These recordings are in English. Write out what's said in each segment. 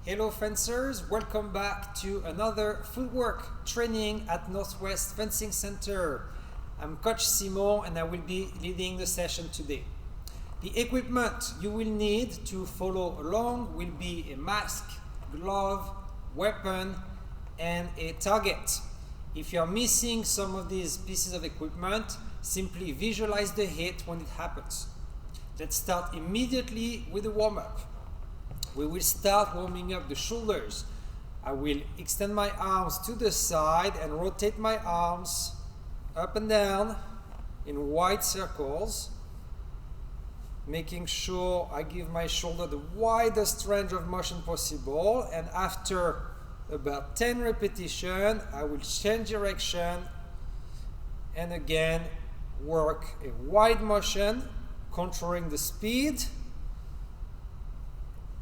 Hello fencers, welcome back to another footwork training at Northwest Fencing Center. I'm Coach Simon and I will be leading the session today. The equipment you will need to follow along will be a mask, glove, weapon and a target. If you are missing some of these pieces of equipment, simply visualize the hit when it happens. Let's start immediately with the warm-up. We will start warming up the shoulders. I will extend my arms to the side and rotate my arms up and down in wide circles, making sure I give my shoulder the widest range of motion possible. And after about 10 repetitions, I will change direction and again work a wide motion, controlling the speed,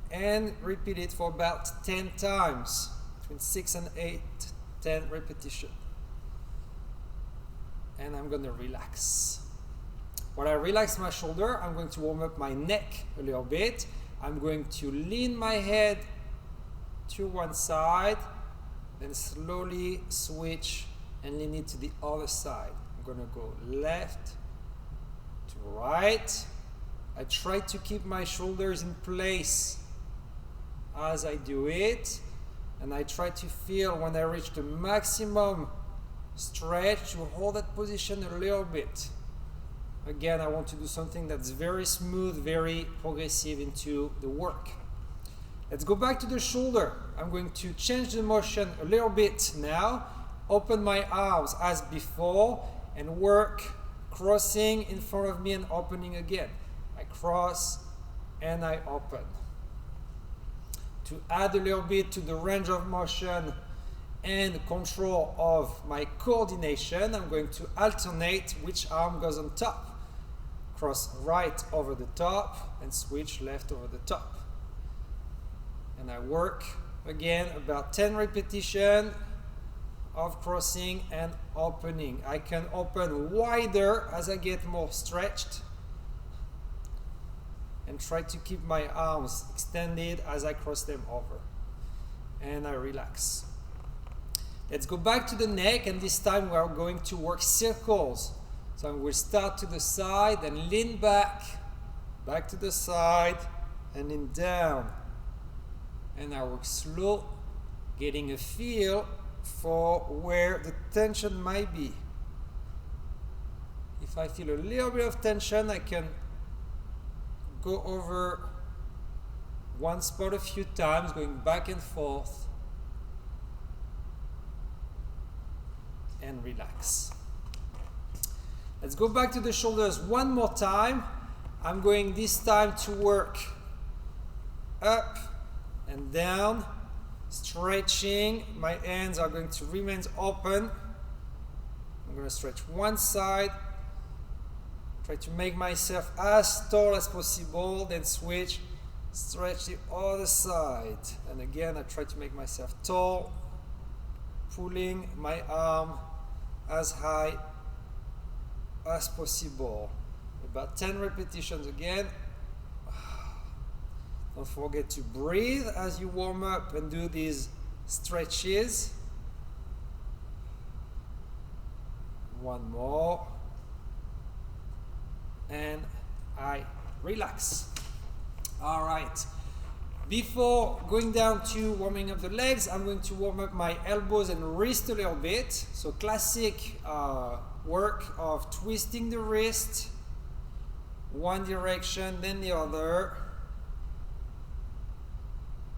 and repeat it for about 10 times, between 6 and 8, 10 repetitions. And I'm going to relax. While I relax my shoulder, I'm going to warm up my neck a little bit. I'm going to lean my head to one side, then slowly switch and lean it to the other side. I'm going to go left to right. I try to keep my shoulders in place as I do it, and I try to feel when I reach the maximum stretch to hold that position a little bit. Again, I want to do something that's very smooth, very progressive into the work. Let's go back to the shoulder. I'm going to change the motion a little bit now. Open my arms as before and work crossing in front of me and opening again. I cross and I open. To add a little bit to the range of motion and control of my coordination, I'm going to alternate which arm goes on top. Cross right over the top and switch left over the top. And I work again about 10 repetitions of crossing and opening. I can open wider as I get more stretched, and try to keep my arms extended as I cross them over. And I relax. Let's go back to the neck, and this time we are going to work circles. So I will start to the side and lean back, back to the side, and lean down. And I work slow, getting a feel for where the tension might be. If I feel a little bit of tension, I can go over one spot a few times, going back and forth, and relax. Let's go back to the shoulders one more time. I'm going this time to work up and down, stretching. My hands are going to remain open. I'm going to stretch one side, try to make myself as tall as possible, then switch, stretch the other side. And again, I try to make myself tall, pulling my arm as high as possible. About 10 repetitions again. Don't forget to breathe as you warm up and do these stretches. One more. And I relax. All right. Before going down to warming up the legs, I'm going to warm up my elbows and wrist a little bit. So classic work of twisting the wrist, one direction, then the other.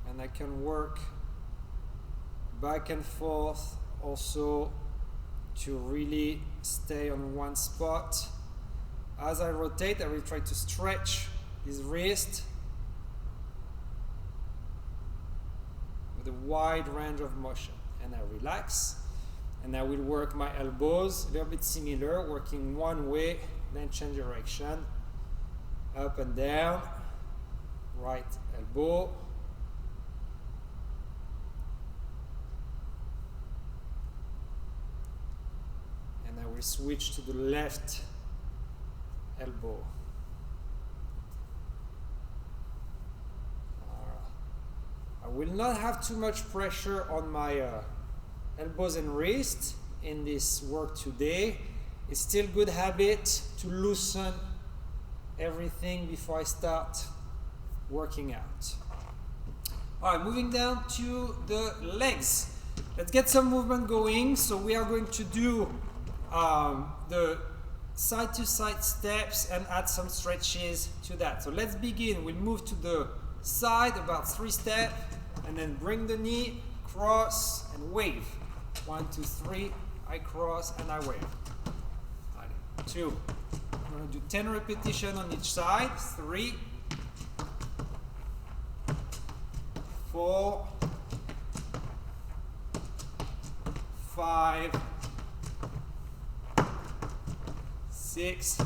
And I can work back and forth also to really stay on one spot. As I rotate, I will try to stretch his wrist with a wide range of motion. And I relax. And I will work my elbows, a little bit similar, working one way, then change direction. Up and down, right elbow. And I will switch to the left elbow. will not have too much pressure on my elbows and wrists in this work today. It's still good habit to loosen everything before I start working out. All right, moving down to the legs. Let's get some movement going. So we are going to do the side-to-side steps and add some stretches to that. So let's begin. We'll move to the side about 3 steps and then bring the knee, cross and wave. 1, 2, 3, I cross and I wave. 2. I'm going to do 10 repetitions on each side. 3, 4, 5, 6,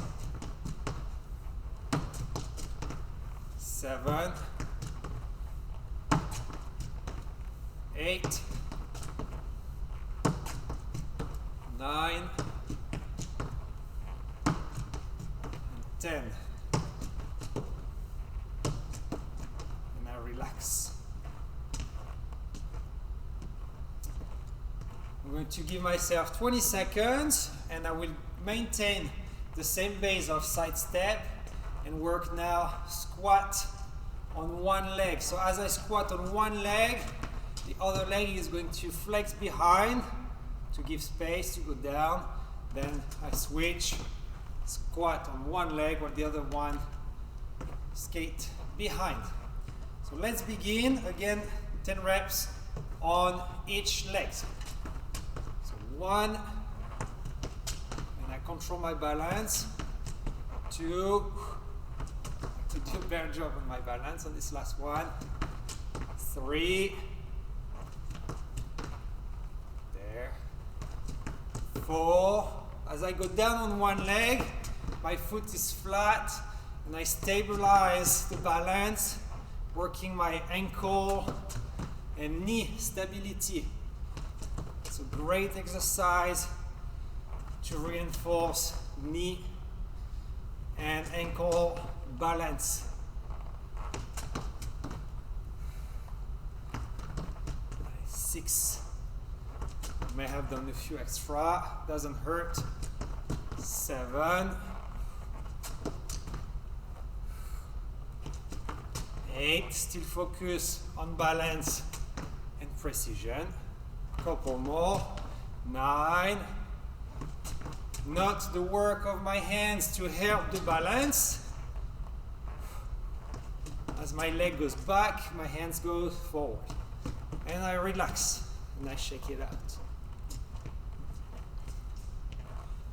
7, 8, 9, and 10. And I relax. I'm going to give myself 20 seconds and I will maintain the same base of side step and work now squat on one leg. So as I squat on one leg, the other leg is going to flex behind to give space to go down. Then I switch, squat on one leg while the other one skate behind. So let's begin. Again, 10 reps on each leg. So 1, and I control my balance. 2, I have to do a better job on my balance on this last one. 3, there. 4, as I go down on one leg, my foot is flat and I stabilize the balance, working my ankle and knee stability. It's a great exercise to reinforce knee and ankle balance. 6. May have done a few extra, doesn't hurt. 7, 8, still focus on balance and precision. Couple more. 9, not the work of my hands to help the balance. As my leg goes back, my hands go forward. And I relax and I shake it out.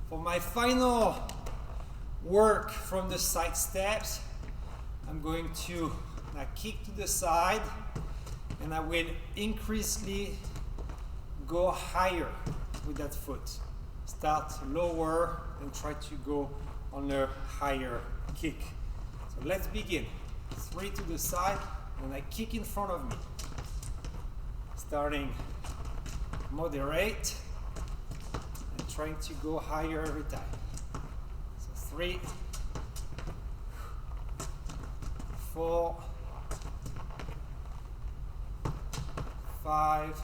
For my final work from the side steps, I'm going to now kick to the side and I will increasingly go higher with that foot. Start lower and try to go on a higher kick. So let's begin. 3 to the side and I kick in front of me. Starting moderate and trying to go higher every time. So 3, 4, 5,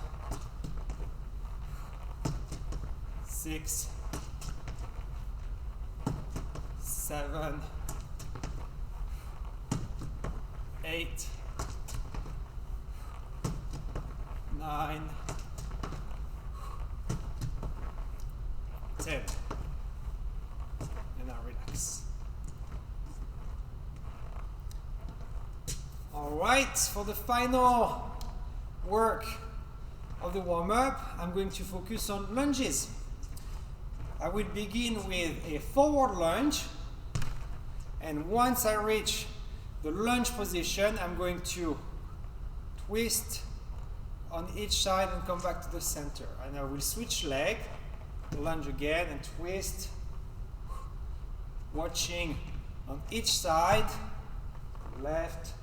6, 7, 8, 9, 10. And now relax. All right, for the final work of the warm-up, I'm going to focus on lunges. I will begin with a forward lunge, and once I reach the lunge position, I'm going to twist on each side and come back to the center. And I will switch leg, lunge again and twist, watching on each side, left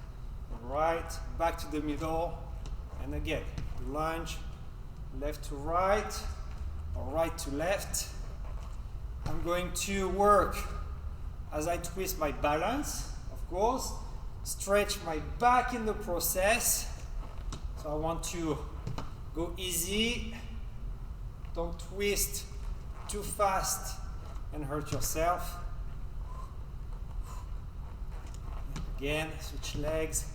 and right, back to the middle, and again, lunge, left to right, or right to left. I'm going to work as I twist my balance, of course, stretch my back in the process, So I want to go easy. Don't twist too fast and hurt yourself. Again, switch legs.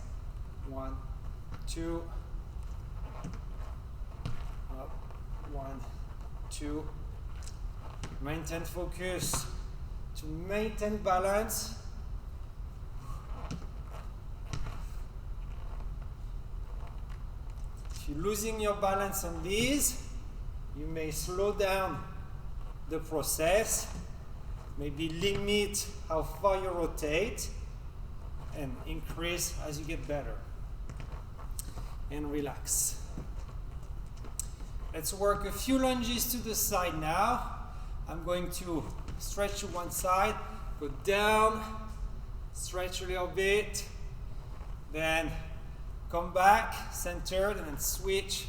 1, 2. Up. 1, 2. Maintain focus to maintain balance. If you're losing your balance on these, you may slow down the process, maybe limit how far you rotate, and increase as you get better. And relax. Let's work a few lunges to the side now. I'm going to stretch to one side, go down, stretch a little bit, then come back, centered, and then switch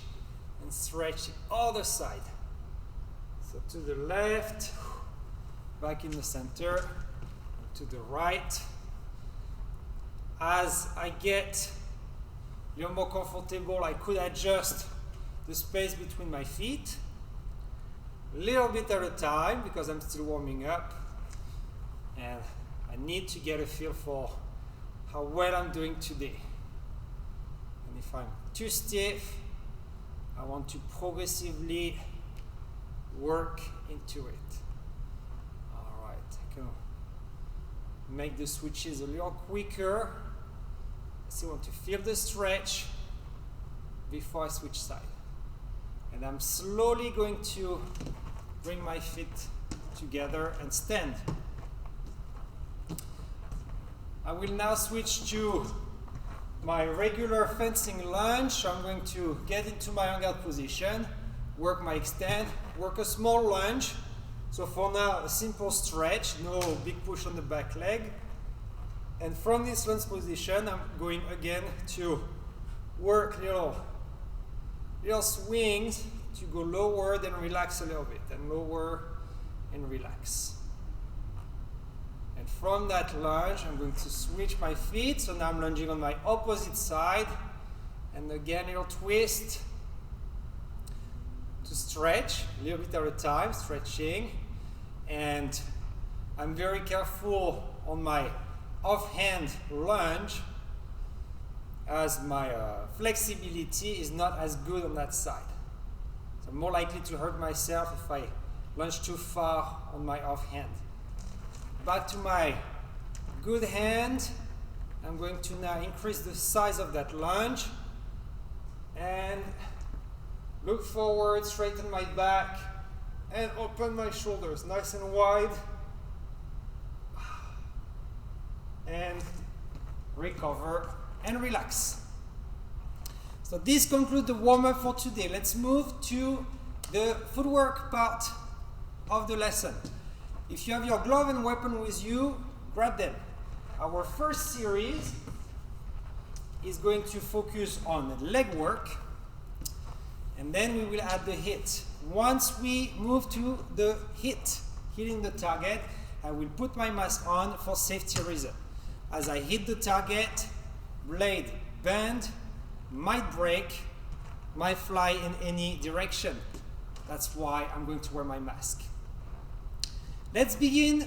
and stretch the other side. So to the left, back in the center, to the right. As I get a little more comfortable, I could adjust the space between my feet, a little bit at a time, because I'm still warming up, and I need to get a feel for how well I'm doing today. And if I'm too stiff, I want to progressively work into it. All right, I can make the switches a little quicker. I still want to feel the stretch before I switch side. And I'm slowly going to bring my feet together and stand. I will now switch to my regular fencing lunge. So I'm going to get into my on-guard position, work my extend, work a small lunge. So for now, a simple stretch, no big push on the back leg. And from this lunge position, I'm going again to work little swings to go lower, then relax a little bit, and lower and relax. And from that lunge, I'm going to switch my feet. So now I'm lunging on my opposite side. And again, a little twist to stretch, a little bit at a time, stretching. And I'm very careful on my offhand lunge, as my flexibility is not as good on that side. So I'm more likely to hurt myself if I lunge too far on my offhand. Back to my good hand. I'm going to now increase the size of that lunge and look forward, straighten my back, and open my shoulders nice and wide. And recover and relax. So this concludes the warm-up for today. Let's move to the footwork part of the lesson. If you have your glove and weapon with you, grab them. Our first series is going to focus on leg work, and then we will add the hit. Once we move to the hit, hitting the target, I will put my mask on for safety reason. As I hit the target, blade bend, might break, might fly in any direction. That's why I'm going to wear my mask. Let's begin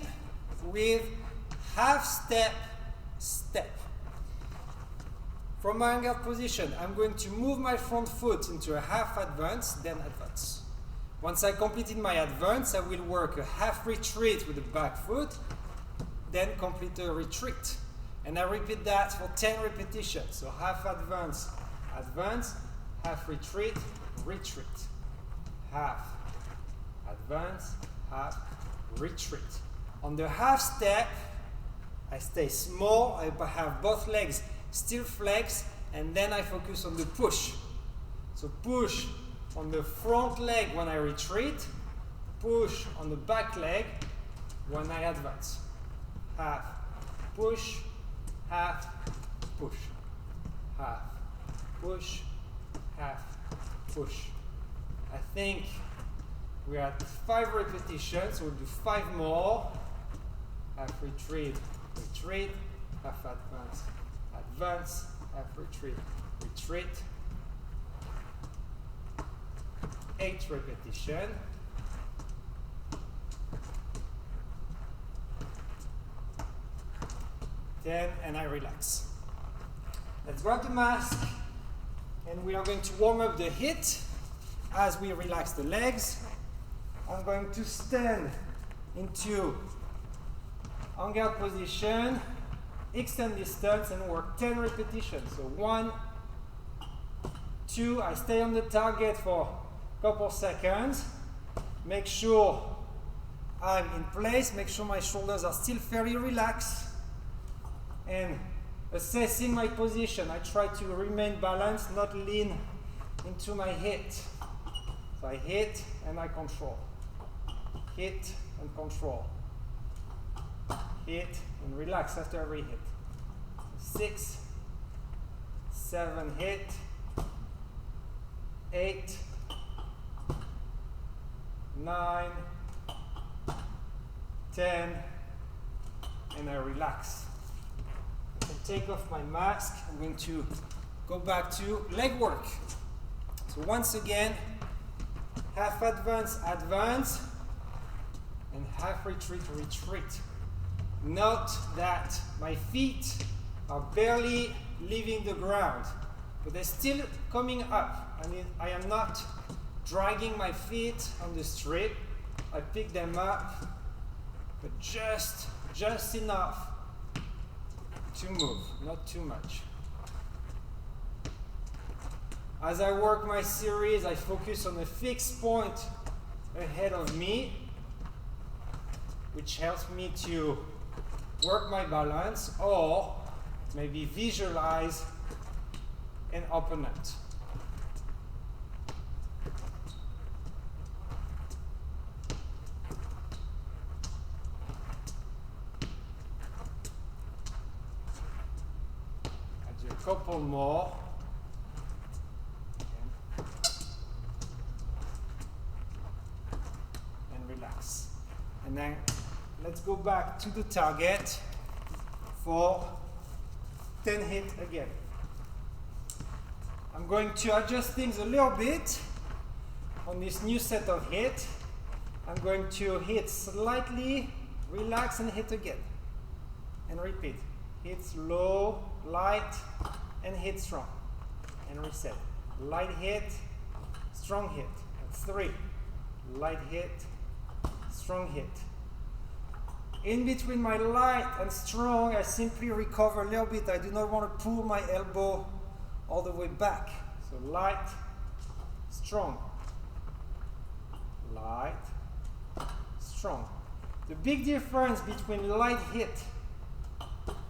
with half step, step. From my on-guard position, I'm going to move my front foot into a half advance, then advance. Once I completed my advance, I will work a half retreat with the back foot, then complete a retreat. And I repeat that for 10 repetitions. So half advance, advance, half retreat, retreat. Half advance, half retreat. On the half step, I stay small, I have both legs still flex, and then I focus on the push. So push on the front leg when I retreat, push on the back leg when I advance. Half, push, half, push, half, push, half, push. I think we're at 5 repetitions, so we'll do 5 more. Half retreat, retreat, half advance, advance, half retreat, retreat, 8 repetitions. 10, and I relax. Let's grab the mask, and we are going to warm up the hit as we relax the legs. I'm going to stand into on-guard position, extend distance, and work 10 repetitions. So 1, 2, I stay on the target for a couple seconds. Make sure I'm in place, make sure my shoulders are still fairly relaxed. And assessing my position, I try to remain balanced, not lean into my hit. So I hit and I control. Hit and control. Hit and relax after every hit. 6, 7, hit. 8, 9, 10, and I relax. Take off my mask. I'm going to go back to leg work. So once again, half advance, advance, and half retreat, retreat. Note that my feet are barely leaving the ground, but they're still coming up. I am not dragging my feet on the strip. I pick them up, but just enough to move, not too much. As I work my series, I focus on a fixed point ahead of me, which helps me to work my balance or maybe visualize an opponent. Couple more. And relax. And then let's go back to the target for 10 hits again. I'm going to adjust things a little bit on this new set of hits. I'm going to hit slightly, relax, and hit again. And repeat. Hit slow, light, and hit strong. And reset. Light hit, strong hit. That's 3. Light hit, strong hit. In between my light and strong, I simply recover a little bit. I do not want to pull my elbow all the way back. So light, strong. Light, strong. The big difference between light hit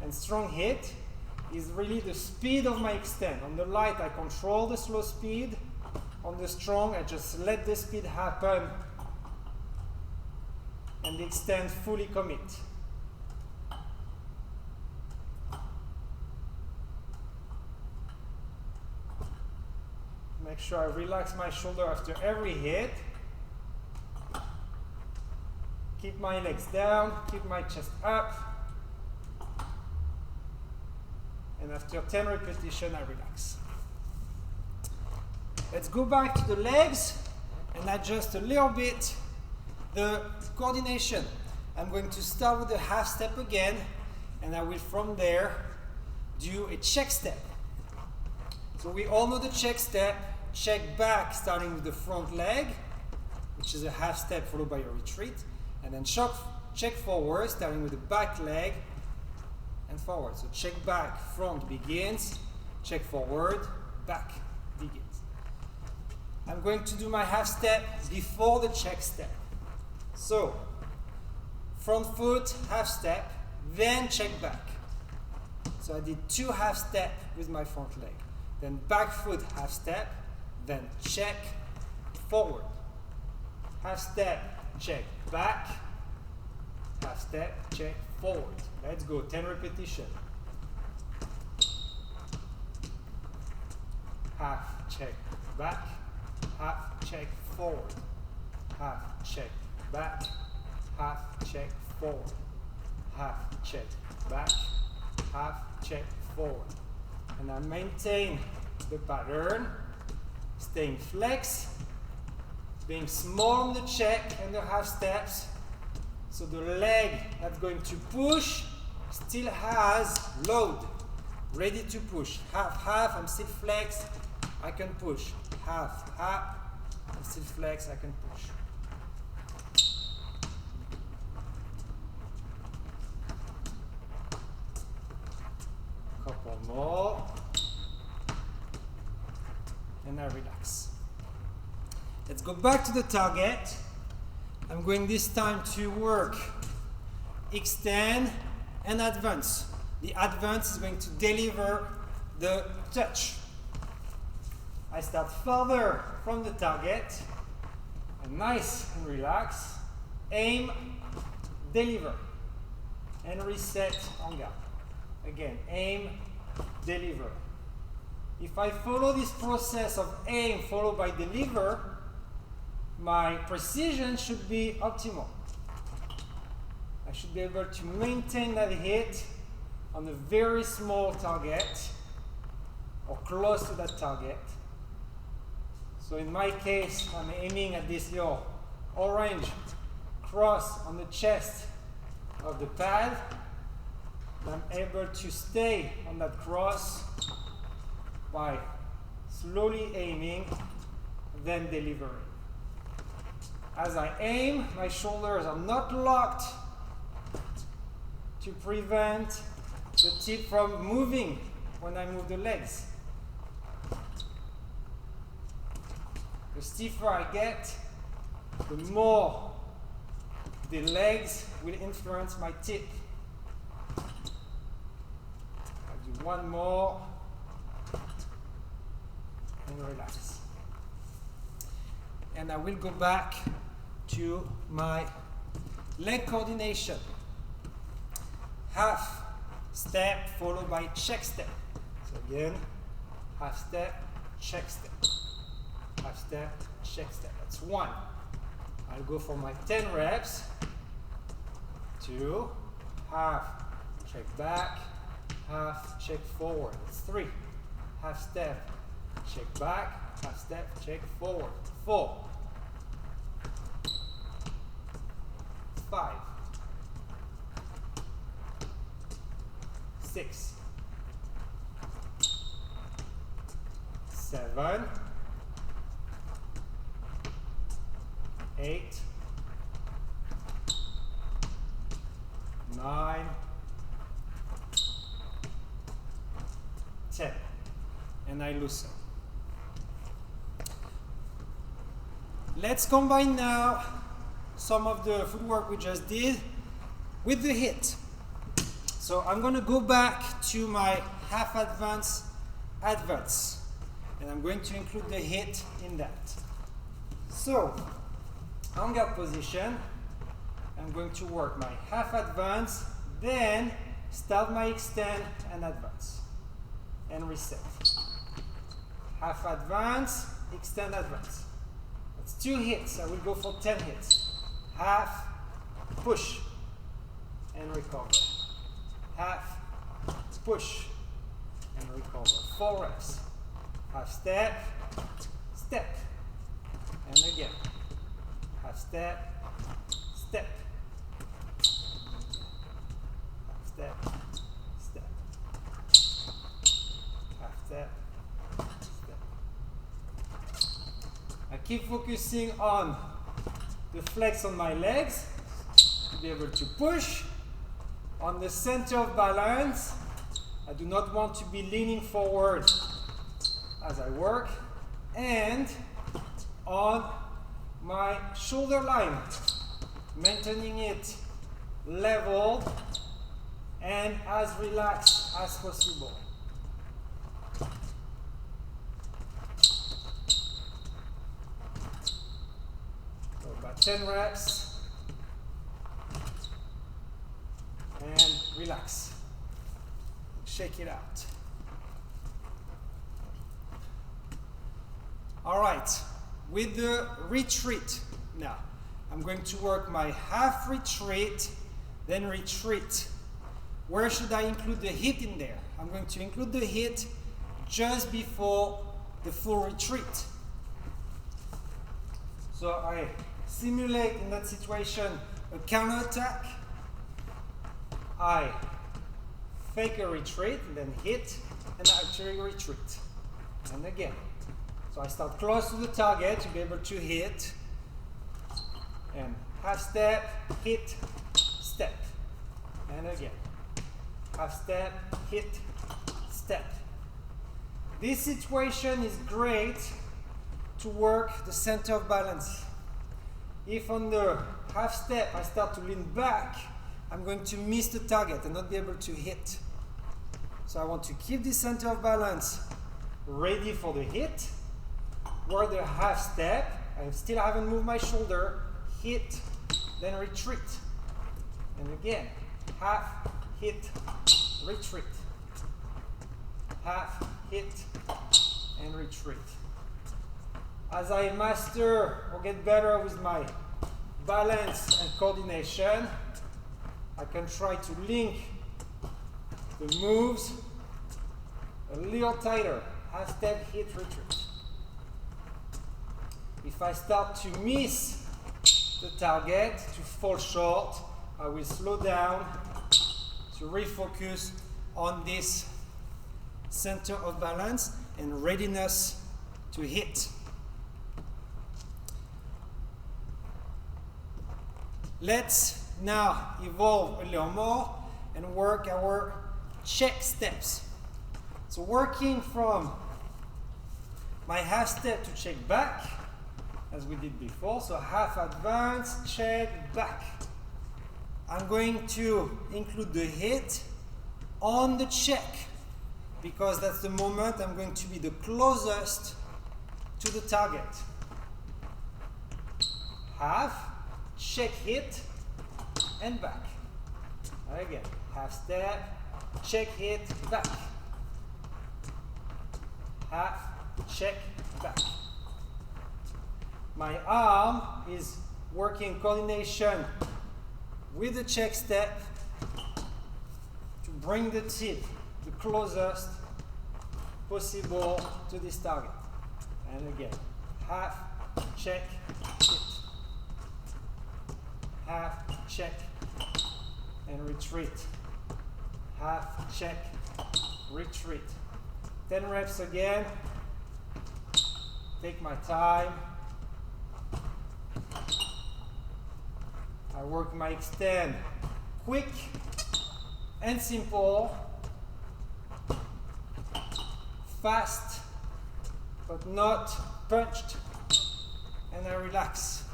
and strong hit is really the speed of my extend. On the light, I control the slow speed. On the strong, I just let the speed happen and the extend fully commit. Make sure I relax my shoulder after every hit. Keep my legs down, keep my chest up. And after 10 repetitions, I relax. Let's go back to the legs and adjust a little bit the coordination. I'm going to start with the half step again, and I will from there do a check step. So we all know the check step. Check back starting with the front leg, which is a half step followed by a retreat, and then check forward starting with the back leg and forward. So check back, front begins, check forward, back begins. I'm going to do my half step before the check step. So front foot, half step, then check back. So I did 2 half step with my front leg. Then back foot, half step, then check forward. Half step, check back, half step, check forward. Let's go, 10 repetitions. Half check back, half check forward, half check back, half check forward, half check back, half check forward. And I maintain the pattern, staying flex, being small on the check and the half steps. So the leg that's going to push still has load, ready to push. Half, half, I'm still flex, I can push. Half, half, I'm still flex, I can push. Couple more. And I relax. Let's go back to the target. I'm going this time to work extend and advance. The advance is going to deliver the touch. I start further from the target, and nice and relax, aim, deliver, and reset en garde. Again, aim, deliver. If I follow this process of aim followed by deliver, my precision should be optimal. I should be able to maintain that hit on a very small target or close to that target. So in my case, I'm aiming at this little orange cross on the chest of the pad. I'm able to stay on that cross by slowly aiming, then delivering. As I aim, my shoulders are not locked to prevent the tip from moving when I move the legs. The stiffer I get, the more the legs will influence my tip. I'll do one more and relax. And I will go back to my leg coordination. Half step followed by check step. So again, half step, check step. Half step, check step. That's one. I'll go for my 10 reps. 2, half, check back, half, check forward. That's 3. Half step, check back, half step, check forward. 4, 5, 6, 7, 8, 9, 10. And I loosen. Let's combine now some of the footwork we just did with the hit. So I'm going to go back to my half advance, and I'm going to include the hit in that. So, en garde position, I'm going to work my half advance, then start my extend and advance, and reset. Half advance, extend, advance. That's 2 hits. I will go for 10 hits. Half, push, and recover. Half, push, and recover. 4 reps. Half step, step, and again. Half step, step. Half step, step. Half step, step. I keep focusing on the flex on my legs to be able to push. On the center of balance, I do not want to be leaning forward as I work. And on my shoulder line, maintaining it level and as relaxed as possible. So about 10 reps. And relax. Shake it out. All right, with the retreat now, I'm going to work my half retreat, then retreat. Where should I include the hit in there? I'm going to include the hit just before the full retreat. So I simulate in that situation a counter attack. I fake a retreat, and then hit, and I actually retreat. And again. So I start close to the target to be able to hit, and half step, hit, step. And again. Half step, hit, step. This situation is great to work the center of balance. If on the half step I start to lean back, I'm going to miss the target and not be able to hit. So I want to keep the center of balance ready for the hit, where the half step, I still haven't moved my shoulder, hit, then retreat. And again, half, hit, retreat. Half, hit, and retreat. As I master or get better with my balance and coordination, I can try to link the moves a little tighter. Half step, hit, retreat. If I start to miss the target, to fall short, I will slow down to refocus on this center of balance and readiness to hit. Let's now evolve a little more and work our check steps. So working from my half step to check back, as we did before, so half advance, check, back. I'm going to include the hit on the check, because that's the moment I'm going to be the closest to the target. Half, check, hit, and back. Again, half step, check, hit, back. Half, check, back. My arm is working coordination with the check step to bring the tip the closest possible to this target. And again, half, check, hit. Half, check, and retreat. Half, check, retreat. 10 reps again. Take my time. I work my extend quick and simple, fast but not punched, and I relax.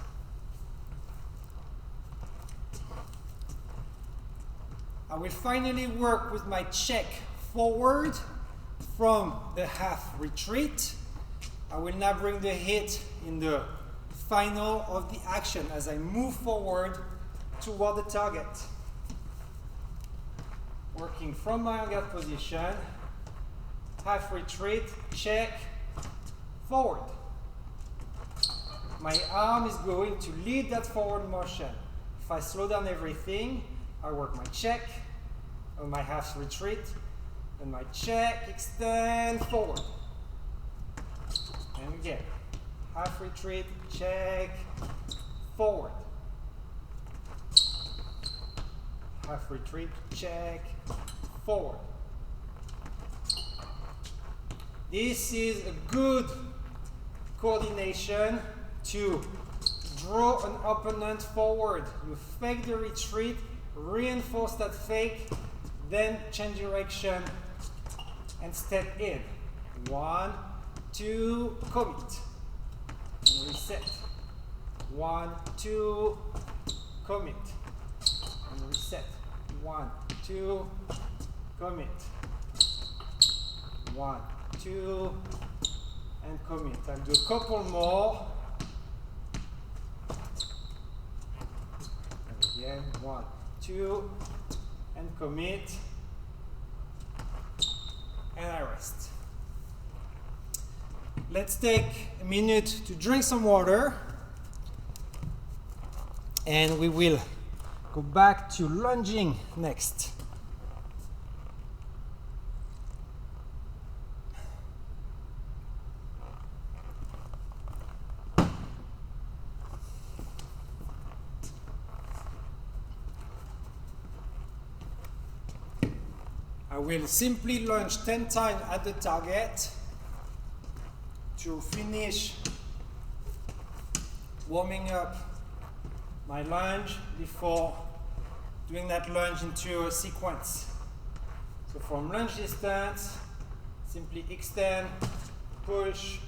I will finally work with my check forward from the half retreat. I will now bring the hit in the final of the action as I move forward toward the target. Working from my on guard position, half retreat, check, forward. My arm is going to lead that forward motion. If I slow down everything, I work my check, or my half retreat, and my check, extend, forward. And again, half retreat, check, forward. Half retreat, check, forward. This is a good coordination to draw an opponent forward. You fake the retreat, reinforce that fake, then change direction and step in. 1, 2, commit. And reset. 1, 2, commit. And reset. 1, 2, commit. 1, 2, and commit. I'll do a couple more. And again, 1, 2, and commit. And I rest. Let's take a minute to drink some water, and we will go back to lunging next. I will simply lunge 10 times at the target to finish warming up my lunge before doing that lunge into a sequence. So from lunge distance, simply extend, push,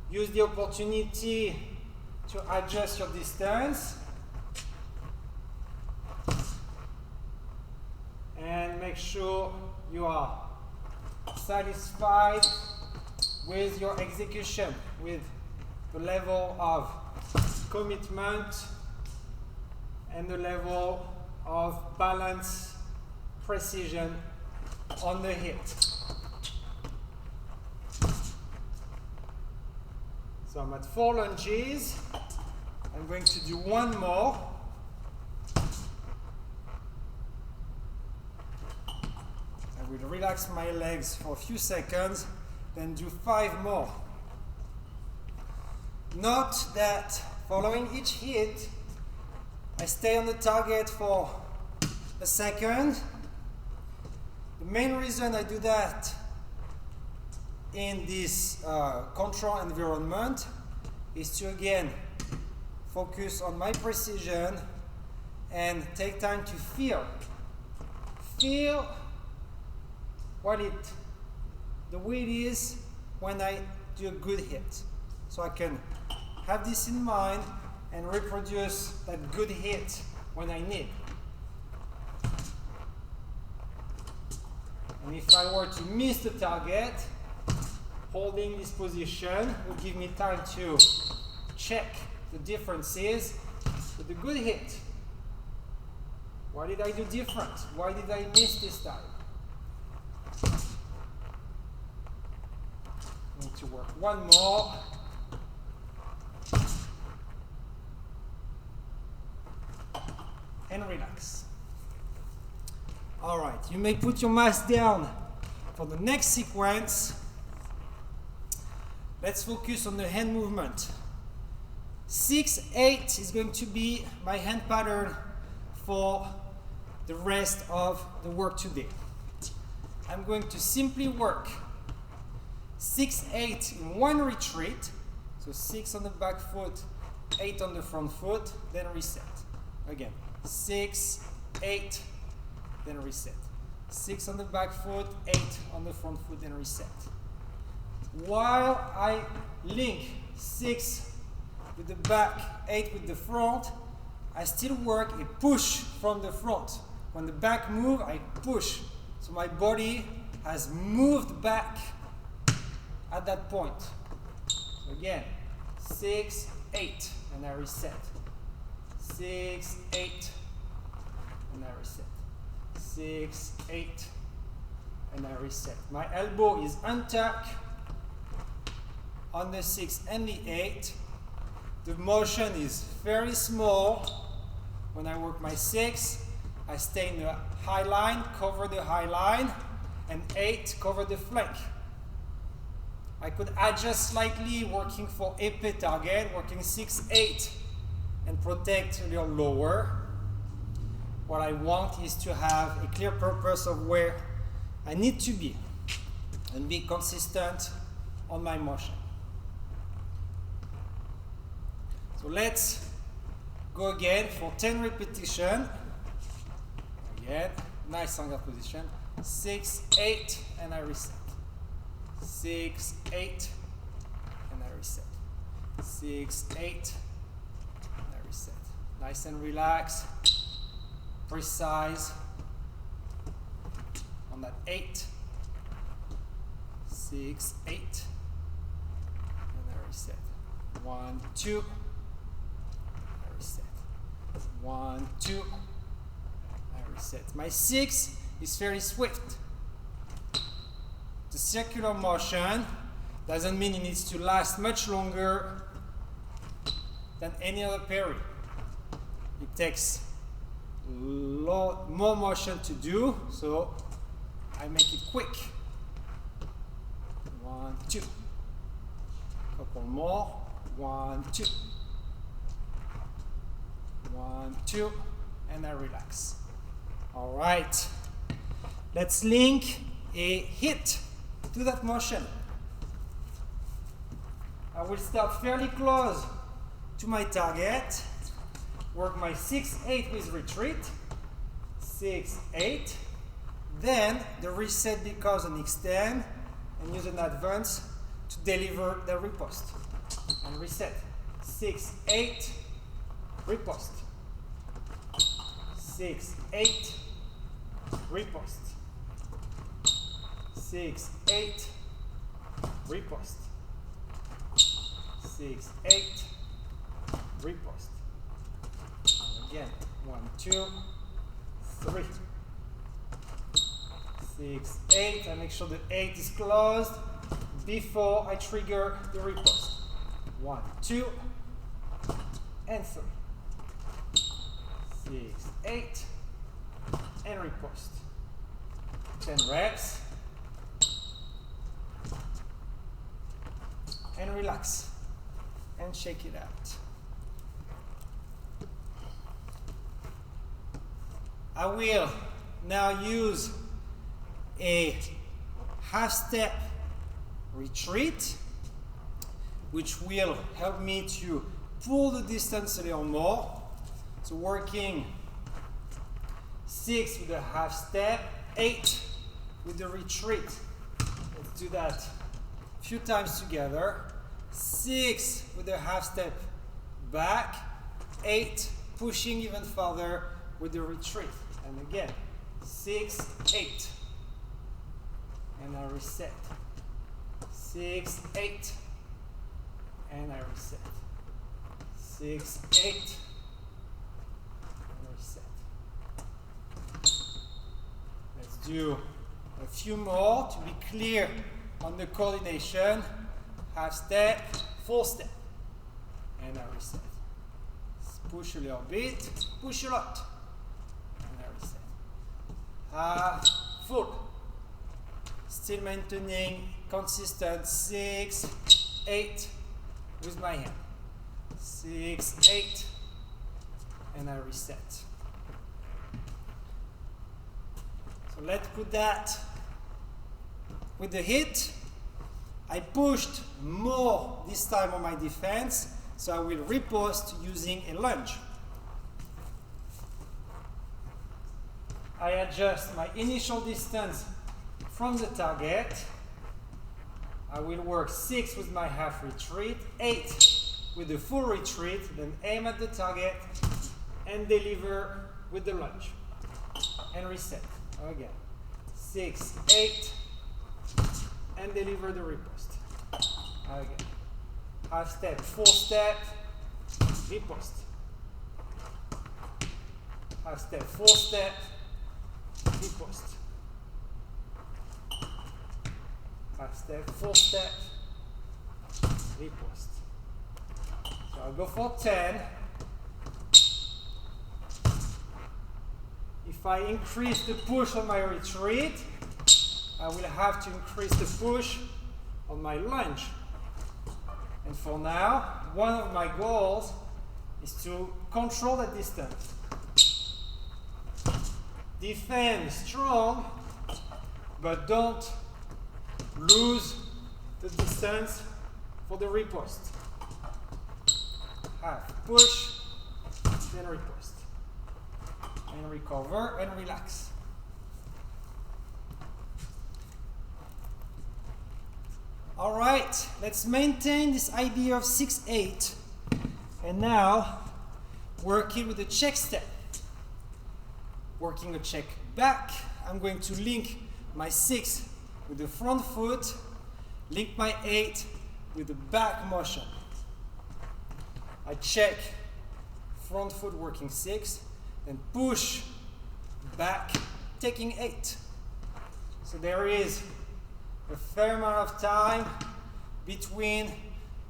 use the opportunity to adjust your distance, and make sure you are satisfied with your execution, with the level of commitment and the level of balance, precision on the hit. So I'm at 4 lunges. I'm going to do one more. I will relax my legs for a few seconds, then do 5 more. Note that following each hit, I stay on the target for a second. The main reason I do that in this control environment is to again focus on my precision and take time to feel the way it is when I do a good hit. So I can have this in mind and reproduce that good hit when I need. And if I were to miss the target, holding this position will give me time to check the differences with the good hit. Why did I do different? Why did I miss this time? I need to work one more. And relax. All right, you may put your mask down for the next sequence. Let's focus on the hand movement. 6-8 is going to be my hand pattern for the rest of the work today. I'm going to simply work 6-8 in one retreat. So 6 on the back foot, 8 on the front foot, then reset. Again, 6, 8, then reset. 6 on the back foot, 8 on the front foot, then reset. While I link 6 with the back, 8 with the front, I still work a push from the front. When the back moves, I push. So my body has moved back at that point. So again, 6, 8, and I reset. 6, 8, and I reset. 6, 8, and I reset. My elbow is untucked on the 6 and the 8. The motion is very small. When I work my 6, I stay in the high line, cover the high line, and 8, cover the flank. I could adjust slightly, working for epee target, working 6, 8, and protect a little lower. What I want is to have a clear purpose of where I need to be and be consistent on my motion. So let's go again for 10 repetitions. Again, nice angle position. 6, 8, and I reset. 6, 8, and I reset. 6, 8, and I reset. Nice and relaxed, precise on that 8. 6, 8, and I reset. 1, 2. 1, 2, I reset. My 6 is very swift. The circular motion doesn't mean it needs to last much longer than any other parry. It takes a lot more motion to do, so I make it quick. 1, 2. Couple more. 1, 2. 1, 2, and I relax. All right. Let's link a hit to that motion. I will start fairly close to my target, work my 6-8 with retreat, 6-8, then the reset becomes an extend and use an advance to deliver the riposte and reset. 6-8, riposte, 6-8, riposte, 6-8, riposte, 6-8, riposte. Again, 1, 2, 3, 6-8. I make sure the 8 is closed before I trigger the riposte. 1, 2, and 3. 6-8, and riposte. 10 reps. And relax. And shake it out. I will now use a half step retreat, which will help me to pull the distance a little more. So working 6 with a half step, 8 with the retreat. Let's do that a few times together. 6 with a half step back, 8 pushing even further with the retreat. And again, 6, 8. And I reset. 6, 8. And I reset. 6, 8. And reset. Let's do a few more to be clear on the coordination. Half step, full step. And I reset. Push a little bit, push a lot. And I reset. Half, full. Still maintaining consistent 6, 8 with my hand. 6, 8. And I reset. So let's put that with the hit. I pushed more this time on my defense, so I will riposte using a lunge. I adjust my initial distance from the target. I will work 6 with my half retreat, 8 with the full retreat, then aim at the target and deliver with the lunge. And reset. Again. 6, 8, and deliver the riposte. Again. Half step, full step, riposte. Half step, full step, riposte. Half step, full step, riposte. So I'll go for 10. If I increase the push on my retreat, I will have to increase the push on my lunge. And for now, one of my goals is to control the distance. Defend strong, but don't lose the distance for the riposte. Half push, then riposte. And recover and relax. All right, let's maintain this idea of 6-8. And now, working with the check step. Working a check back, I'm going to link my 6 with the front foot, link my 8 with the back motion. I check front foot working 6, then push back, taking 8. So there is a fair amount of time between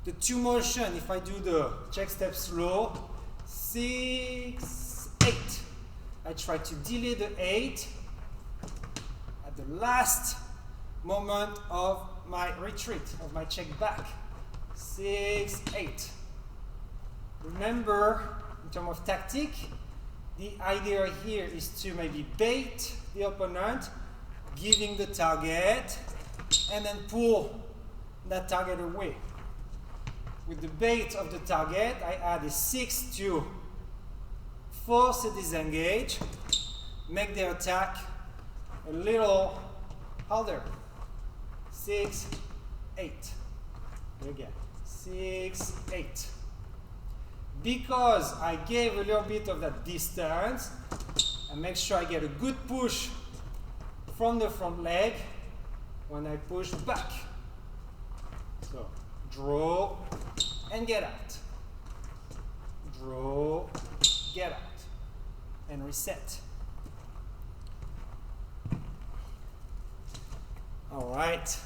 the two motions. If I do the check step slow, 6, 8. I try to delay the 8 at the last moment of my retreat, of my check back. 6, 8. Remember, in terms of tactic, the idea here is to maybe bait the opponent giving the target, and then pull that target away. With the bait of the target, I add a 6 to force a disengage, make the attack a little harder. 6, 8. Again, 6, 8. Because I gave a little bit of that distance, and make sure I get a good push from the front leg when I push back. So, draw and get out. Draw, get out. And reset. All right.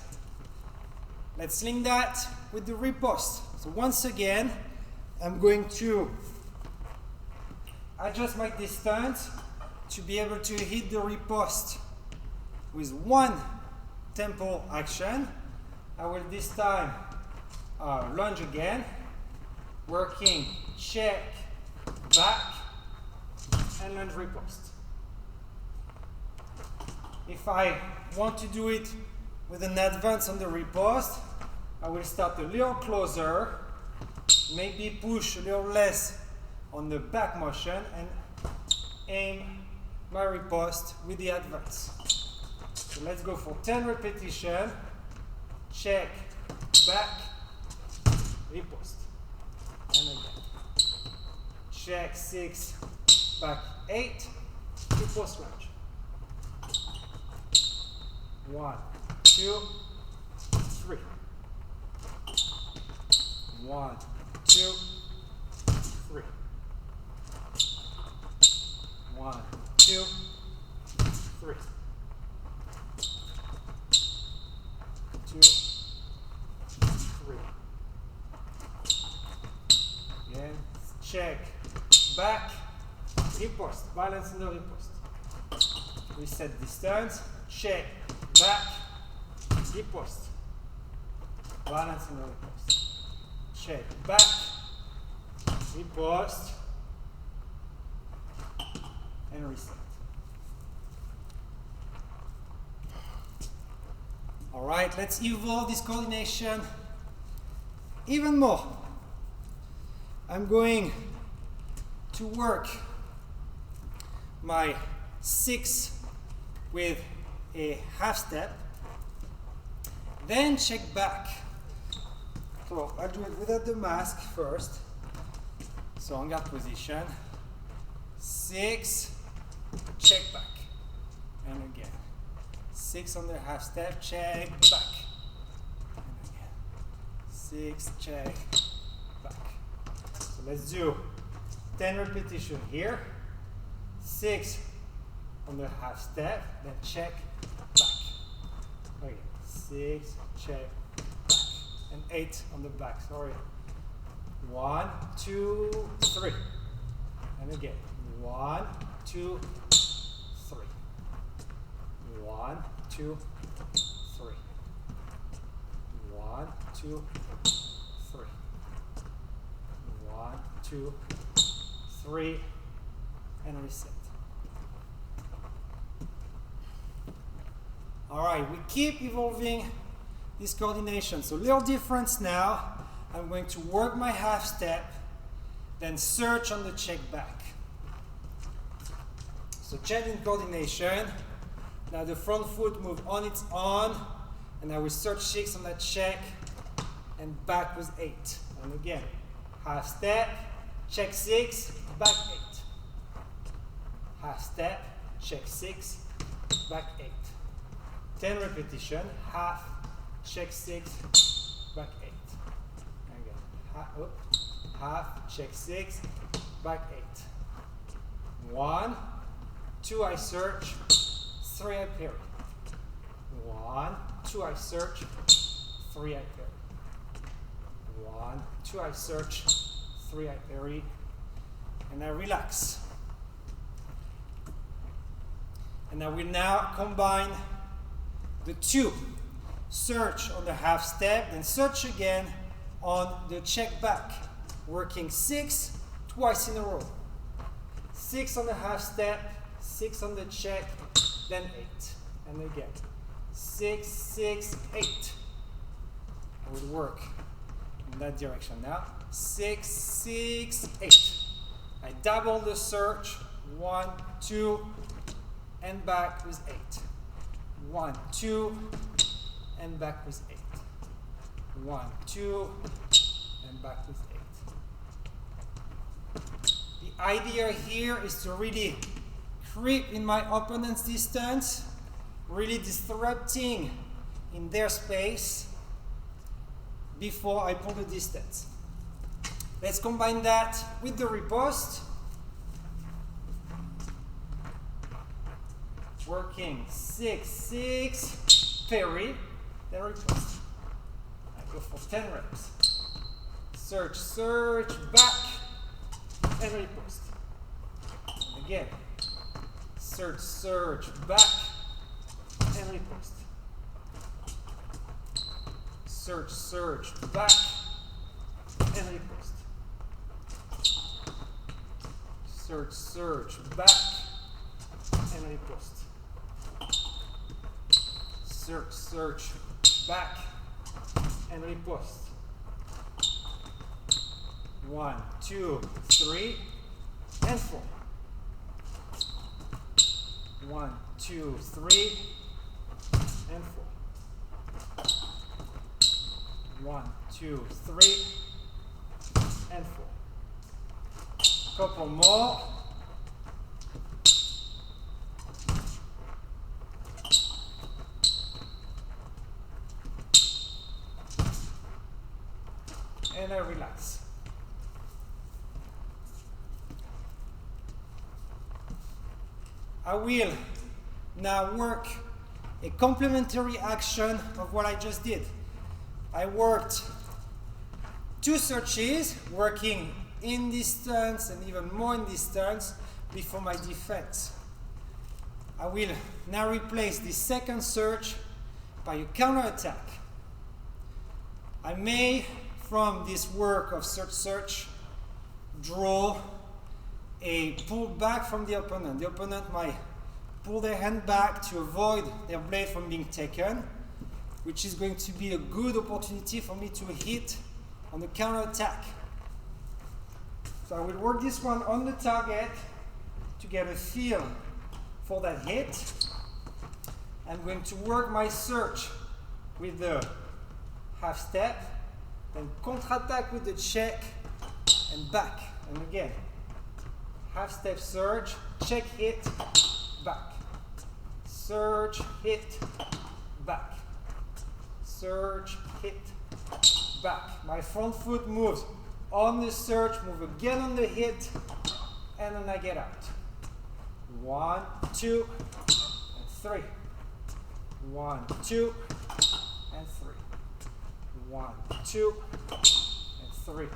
Let's link that with the riposte. So once again, I'm going to adjust my distance to be able to hit the riposte with one tempo action. I will this time lunge again, working check, back, and lunge riposte. If I want to do it with an advance on the riposte, I will start a little closer, maybe push a little less on the back motion, and aim my riposte with the advance. So let's go for 10 repetitions. Check, back, riposte. And again. Check, 6, back, 8, riposte lunge. 1, 2, 3. 1, 2, 3. 1, 2, 3. 2, 3. Again, check, back, riposte, balance in the riposte. Reset distance, check, back, riposte, balance in the riposte. Check, back, riposte, and reset. All right, let's evolve this coordination even more. I'm going to work my 6 with a half step, then check back. So I'll do it without the mask first. So on guard position, 6, check back, and again. 6 on the half step, check back, and again. 6, check back. So let's do 10 repetitions here. 6 on the half step, then check back. Again, 6, check back, and 8 on the back. Sorry. 1, 2, 3, and again. 1, 2, 3. 1, 2, 3. 1, 2, 3. 1, 2, 3, and reset. All right, we keep evolving this coordination. So little difference now. I'm going to work my half step, then search on the check back. So change in coordination. Now the front foot move on its own, and I will search 6 on that check, and back was 8. And again, half step, check 6, back 8. Half step, check 6, back 8. 10 repetition, half, check 6, back 8. Again, half, check 6, back 8. 1, 2, I search, 3, I parry. 1, 2, I search, 3, I parry. 1, 2, I search, 3, I parry, and I relax. And I will now combine the 2. Search on the half step, then search again on the check back, working 6 twice in a row. 6 on the half step, 6 on the check, then 8. and again. 6, 6, 8. I will work in that direction now. 6, 6, 8. I double the surge. 1, 2, and back with 8. 1, 2, and back with 8. 1, 2, and back with 8. The idea here is to really creep in my opponent's distance, really disrupting in their space before I pull the distance. Let's combine that with the riposte. Working 6, 6, parry, then riposte. I go for 10 reps. Surge, surge, back, and riposte. And again, surge, surge, back, and riposte. Surge, surge, back, and riposte. Surge, surge, back, and riposte. Surge, surge, back, and riposte. 1, 2, 3, and 4. 1, 2, 3, and 4. 1, 2, 3, and 4. Couple more. And I relax. I will now work a complementary action of what I just did. I worked 2 searches, working in distance and even more in distance before my defense. I will now replace the second search by a counter-attack. I may, from this work of search, draw a pull back from the opponent. The opponent might pull their hand back to avoid their blade from being taken, which is going to be a good opportunity for me to hit on the counter-attack. So I will work this one on the target to get a feel for that hit. I'm going to work my search with the half step, then contre-attack with the check and back. And again, half step surge, check hit, back. Surge, hit, back. Surge, hit, back. My front foot moves on the surge, move again on the hit, and then I get out. 1, 2, and 3. 1, 2, and 3. 1, 2, and 3.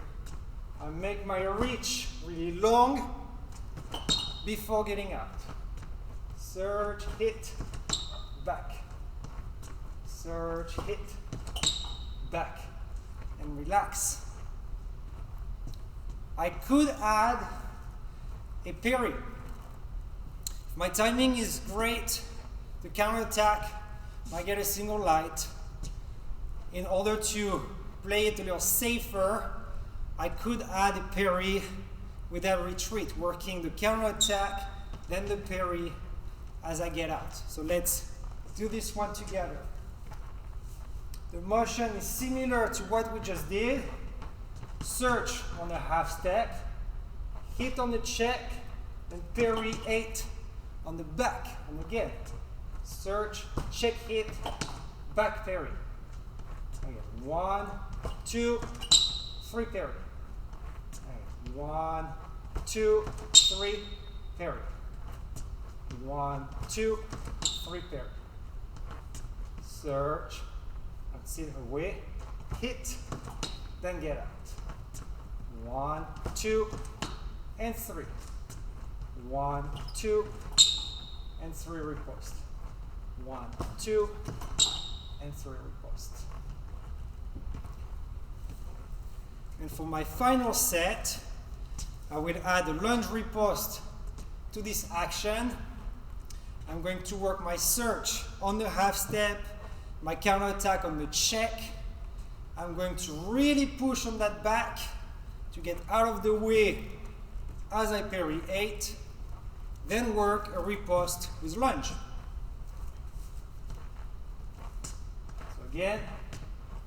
I make my reach really long before getting out. Surge, hit, back. Surge, hit, back. And relax. I could add a parry. If my timing is great, the counter-attack might get a single light. In order to play it a little safer, I could add a parry with that retreat, working the counter-attack, then the parry as I get out. So let's do this one together. The motion is similar to what we just did. Surge on the half step, hit on the check, and parry 8 on the back. And again, surge, check hit, back parry. Again, 1, 2, 3 parry. Again, 1, 2, 3 parry. 1, 2, 3 parry. Surge, and sit away, hit, then get out. 1, 2, and 3. 1, 2, and 3 riposte. 1, 2, and 3 riposte. And for my final set, I will add a lunge riposte to this action. I'm going to work my search on the half step, my counter attack on the check. I'm going to really push on that back to get out of the way as I parry 8. Then work a riposte with lunge. So again,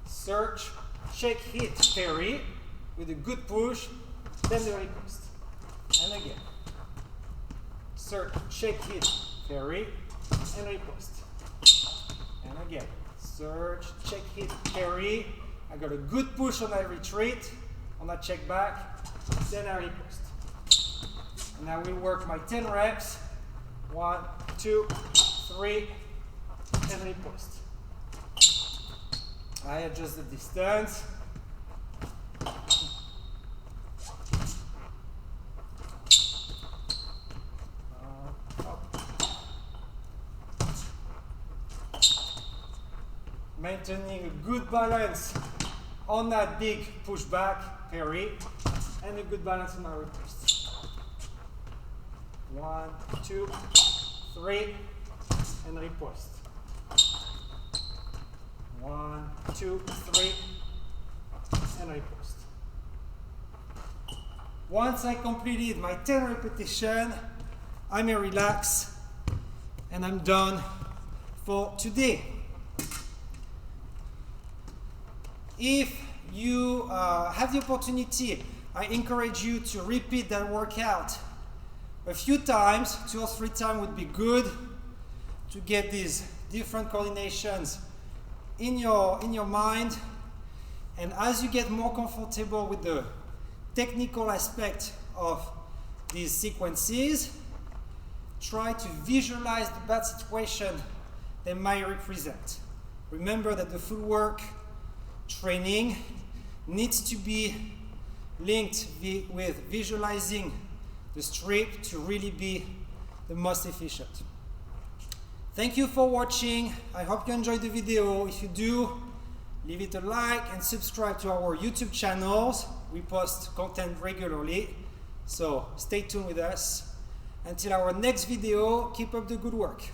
search, check, hit, parry with a good push, then the riposte. And again, search, check, hit, parry, and riposte. And again, search, check, hit, parry. I got a good push on that retreat, on that check back, then I riposte. And now we work my 10 reps. 1, 2, 3, and riposte. I adjust the distance. Maintaining a good balance on that big pushback, parry, and a good balance on my riposte. 1, 2, 3, and riposte. 1, 2, 3, and riposte. Once I completed my 10 repetitions, I may relax and I'm done for today. If you have the opportunity, I encourage you to repeat that workout a few times. 2 or 3 times would be good to get these different coordinations in your mind. And as you get more comfortable with the technical aspect of these sequences, try to visualize the bad situation they might represent. Remember that the footwork training needs to be linked with visualizing the strip to really be the most efficient. Thank you for watching. I hope you enjoyed the video. If you do, leave it a like and subscribe to our YouTube channels. We post content regularly, so stay tuned with us. Until our next video, keep up the good work.